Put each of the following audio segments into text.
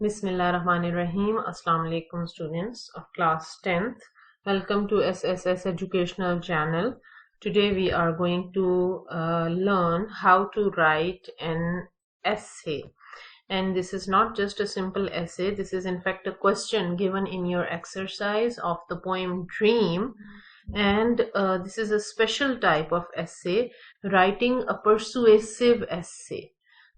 Bismillahirrahmanirrahim. Assalamu alaikum students of class 10th. Welcome to SSS Educational Channel. Today we are going to learn how to write an essay. And this is not just a simple essay. This is in fact a question given in your exercise of the poem Dream. And this is a special type of essay, writing a persuasive essay.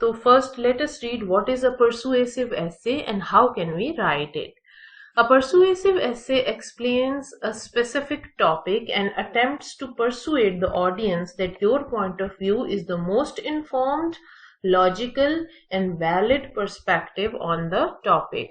So first let us read what is a persuasive essay and how can we write it. A persuasive essay explains a specific topic and attempts to persuade the audience that your point of view is the most informed, logical and valid perspective on the topic.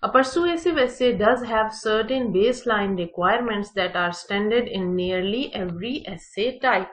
A persuasive essay does have certain baseline requirements that are standard in nearly every essay type.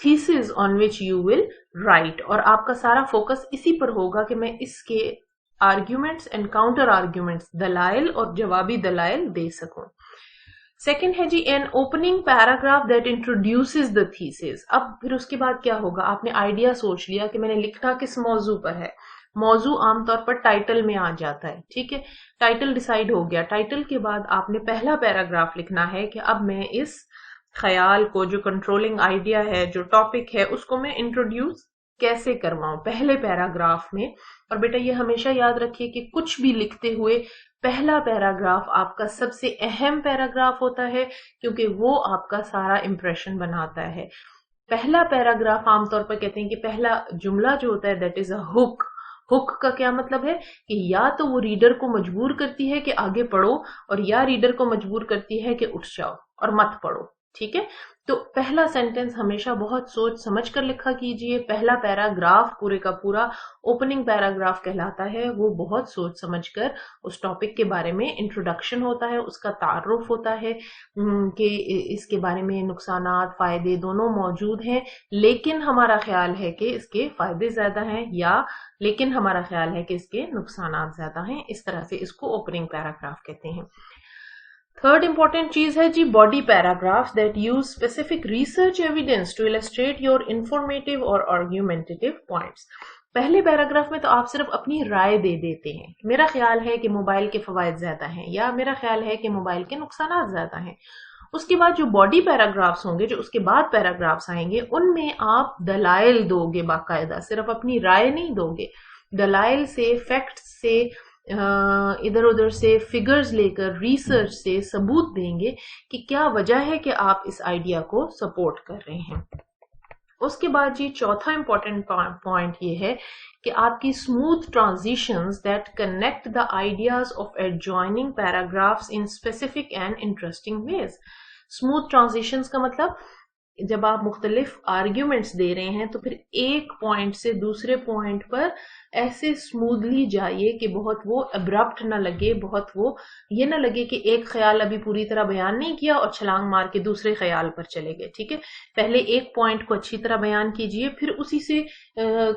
thesis on which you will write, اور آپ کا سارا focus اسی پر ہوگا کہ میں اس کے arguments and counter arguments, دلائل اور جوابی دلائل دے سکوں. سیکنڈ ہے جی an opening paragraph that introduces the thesis. اب پھر اس کے بعد کیا ہوگا، آپ نے آئیڈیا سوچ لیا کہ میں نے لکھنا کس موضوع پر ہے. موضوع عام طور پر ٹائٹل میں آ جاتا ہے، ٹھیک ہے، ٹائٹل ڈیسائیڈ ہو گیا. ٹائٹل کے بعد آپ نے پہلا پیراگراف لکھنا ہے کہ اب میں اس خیال کو، جو کنٹرولنگ آئیڈیا ہے، جو ٹاپک ہے، اس کو میں انٹروڈیوس کیسے کرواؤں پہلے پیراگراف میں. اور بیٹا یہ ہمیشہ یاد رکھیے کہ کچھ بھی لکھتے ہوئے پہلا پیراگراف آپ کا سب سے اہم پیراگراف ہوتا ہے، کیونکہ وہ آپ کا سارا امپریشن بناتا ہے. پہلا پیراگراف عام طور پر کہتے ہیں کہ پہلا جملہ جو ہوتا ہے دیٹ از اے ہک. ہک کا کیا مطلب ہے کہ یا تو وہ ریڈر کو مجبور کرتی ہے کہ آگے پڑھو، اور یا ریڈر کو مجبور کرتی ہے کہ اٹھ جاؤ اور مت پڑھو. ٹھیک ہے، تو پہلا سینٹنس ہمیشہ بہت سوچ سمجھ کر لکھا کیجئے. پہلا پیراگراف پورے کا پورا اوپننگ پیراگراف کہلاتا ہے. وہ بہت سوچ سمجھ کر اس ٹاپک کے بارے میں انٹروڈکشن ہوتا ہے، اس کا تعارف ہوتا ہے کہ اس کے بارے میں نقصانات فائدے دونوں موجود ہیں، لیکن ہمارا خیال ہے کہ اس کے فائدے زیادہ ہیں، یا لیکن ہمارا خیال ہے کہ اس کے نقصانات زیادہ ہیں. اس طرح سے اس کو اوپننگ پیراگراف کہتے ہیں. تھرڈ امپورٹنٹ چیز ہے جی body paragraph that use specific research evidence to illustrate your informative اور آرگیومنٹیو پوائنٹس. پہلے پیراگراف میں تو آپ صرف اپنی رائے دے دیتے ہیں. میرا خیال ہے کہ موبائل کے فوائد زیادہ ہیں، یا میرا خیال ہے کہ موبائل کے نقصانات زیادہ ہیں. اس کے بعد جو باڈی پیراگرافس ہوں گے، جو اس کے بعد پیراگرافس آئیں گے، ان میں آپ دلائل دو گے باقاعدہ، صرف اپنی رائے نہیں دو گے. دلائل سے، فیکٹس سے، ادھر ادھر سے فگرز لے کر، ریسرچ سے ثبوت دیں گے کہ کیا وجہ ہے کہ آپ اس آئیڈیا کو سپورٹ کر رہے ہیں. اس کے بعد جی چوتھا امپورٹنٹ پوائنٹ یہ ہے کہ آپ کی smooth transitions that connect the ideas of adjoining paragraphs in specific and interesting ways. Smooth transitions کا مطلب جب آپ مختلف آرگیومنٹس دے رہے ہیں تو پھر ایک پوائنٹ سے دوسرے پوائنٹ پر ایسے اسموتھلی جائیے کہ بہت وہ ابرپٹ نہ لگے، بہت وہ یہ نہ لگے کہ ایک خیال ابھی پوری طرح بیان نہیں کیا اور چھلانگ مار کے دوسرے خیال پر چلے گئے. ٹھیک ہے، پہلے ایک پوائنٹ کو اچھی طرح بیان کیجئے، پھر اسی سے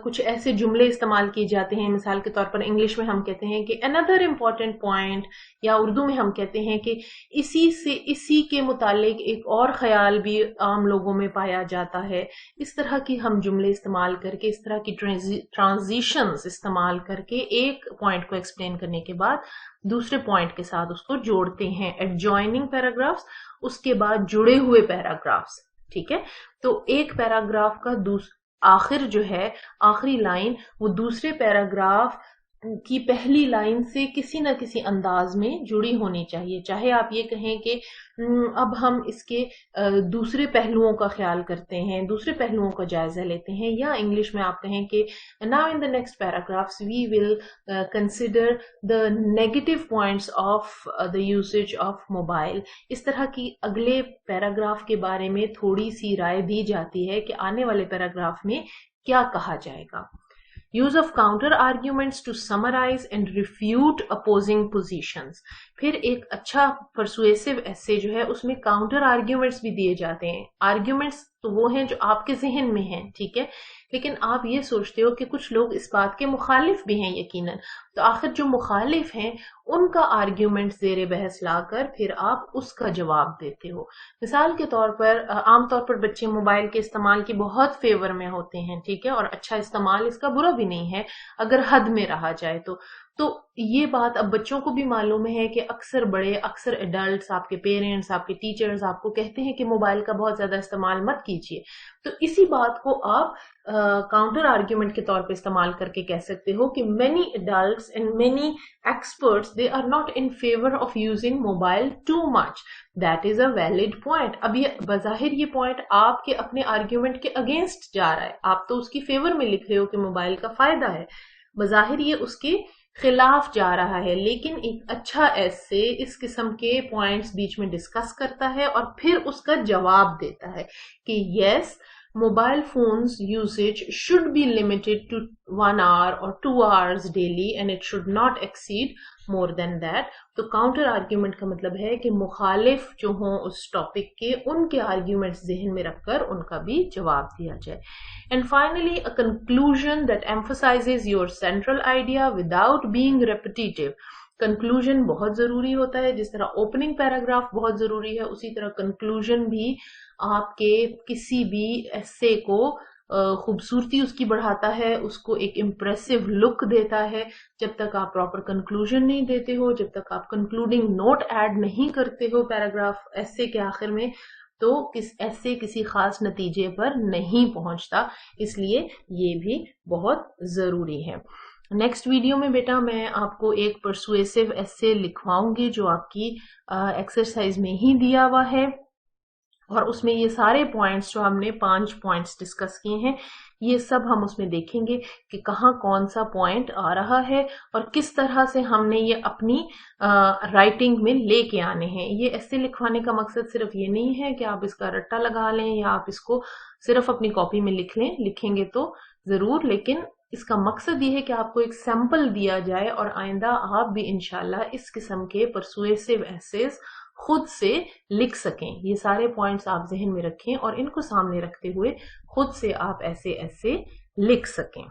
کچھ ایسے جملے استعمال کیے جاتے ہیں. مثال کے طور پر انگلش میں ہم کہتے ہیں کہ another important point، یا اردو میں ہم کہتے ہیں کہ اسی کے متعلق ایک اور خیال بھی عام لوگوں میں پایا جاتا ہے. اس طرح کی ہم جملے استعمال کر کے، اس طرح کی ٹرانزیشنز استعمال کر کے ایک پوائنٹ کو ایکسپلین کرنے کے بعد دوسرے پوائنٹ کے ساتھ اس کو جوڑتے ہیں. ایڈجوائننگ پیراگرافس، اس کے بعد جڑے ہوئے پیراگرافس. ٹھیک ہے، تو ایک پیراگراف کا آخر جو ہے، آخری لائن، وہ دوسرے پیراگراف کی پہلی لائن سے کسی نہ کسی انداز میں جڑی ہونی چاہیے. چاہے آپ یہ کہیں کہ اب ہم اس کے دوسرے پہلوؤں کا خیال کرتے ہیں، دوسرے پہلوؤں کا جائزہ لیتے ہیں، یا انگلش میں آپ کہیں کہ now in the next paragraphs we will consider the negative points of the usage of mobile. اس طرح کی اگلے پیراگراف کے بارے میں تھوڑی سی رائے دی جاتی ہے کہ آنے والے پیراگراف میں کیا کہا جائے گا. Use of counter arguments to summarize and refute opposing positions. پھر ایک اچھا persuasive essay جو ہے اس میں counter arguments بھی دیے جاتے ہیں. Arguments تو وہ ہیں جو آپ کے ذہن میں ہیں، ٹھیک ہے، لیکن آپ یہ سوچتے ہو کہ کچھ لوگ اس بات کے مخالف بھی ہیں یقیناً، تو آخر جو مخالف ہیں ان کا آرگیومنٹ زیر بحث لا کر پھر آپ اس کا جواب دیتے ہو. مثال کے طور پر عام طور پر بچے موبائل کے استعمال کی بہت فیور میں ہوتے ہیں، ٹھیک ہے، اور اچھا استعمال اس کا برا بھی نہیں ہے اگر حد میں رہا جائے تو یہ بات اب بچوں کو بھی معلوم ہے کہ اکثر ایڈلٹس، آپ کے پیرنٹس، آپ کے ٹیچرز آپ کو کہتے ہیں کہ موبائل کا بہت زیادہ استعمال مت کیجیے. تو اسی بات کو آپ کاؤنٹر آرگیومنٹ کے طور پہ استعمال کر کے کہہ سکتے ہو کہ many adults and many experts they are not in favor of using mobile too much. That is a valid point. اب یہ بظاہر یہ پوائنٹ آپ کے اپنے آرگیومنٹ کے اگینسٹ جا رہا ہے، آپ تو اس کی فیور میں لکھ رہے ہو کہ موبائل کا فائدہ ہے، بظاہر یہ اس کے خلاف جا رہا ہے، لیکن ایک اچھا ایسے اس قسم کے پوائنٹس بیچ میں ڈسکس کرتا ہے اور پھر اس کا جواب دیتا ہے کہ یس mobile phones usage should be limited to 1 hour or 2 hours daily and it should not exceed more than that. تو counter argument کا مطلب ہے کہ مخالف جو ہوں اس ٹاپک کے ان کے arguments ذہن میں رکھ کر ان کا بھی جواب دیا جائے. And finally, a conclusion that emphasizes your central idea without being repetitive. Conclusion بہت ضروری ہوتا ہے، جس طرح اوپننگ پیراگراف بہت ضروری ہے اسی طرح کنکلوژن بھی آپ کے کسی بھی ایسے کو خوبصورتی اس کی بڑھاتا ہے، اس کو ایک امپریسو لک دیتا ہے. جب تک آپ پراپر کنکلوژن نہیں دیتے ہو، جب تک آپ کنکلوڈنگ نوٹ ایڈ نہیں کرتے ہو پیراگراف ایسے کے آخر میں، تو ایسے کسی خاص نتیجے پر نہیں پہنچتا. اس لیے یہ بھی بہت ضروری ہے. نیکسٹ ویڈیو میں بیٹا میں آپ کو ایک پرسویسو ایسے لکھواؤں گی جو آپ کی ایکسرسائز میں ہی دیا ہوا ہے، اور اس میں یہ سارے پوائنٹس جو ہم نے 5 پوائنٹس ڈسکس کیے ہیں یہ سب ہم اس میں دیکھیں گے کہ کہاں کون سا پوائنٹ آ رہا ہے اور کس طرح سے ہم نے یہ اپنی رائٹنگ میں لے کے آنے ہیں. یہ ایسے لکھوانے کا مقصد صرف یہ نہیں ہے کہ آپ اس کا رٹا لگا لیں یا آپ اس کو صرف اپنی کاپی میں لکھ لیں. لکھیں گے تو ضرور، لیکن اس کا مقصد یہ ہے کہ آپ کو ایک سیمپل دیا جائے اور آئندہ آپ بھی انشاءاللہ اس قسم کے پرسویسو ایسیز خود سے لکھ سکیں. یہ سارے پوائنٹس آپ ذہن میں رکھیں اور ان کو سامنے رکھتے ہوئے خود سے آپ ایسے لکھ سکیں.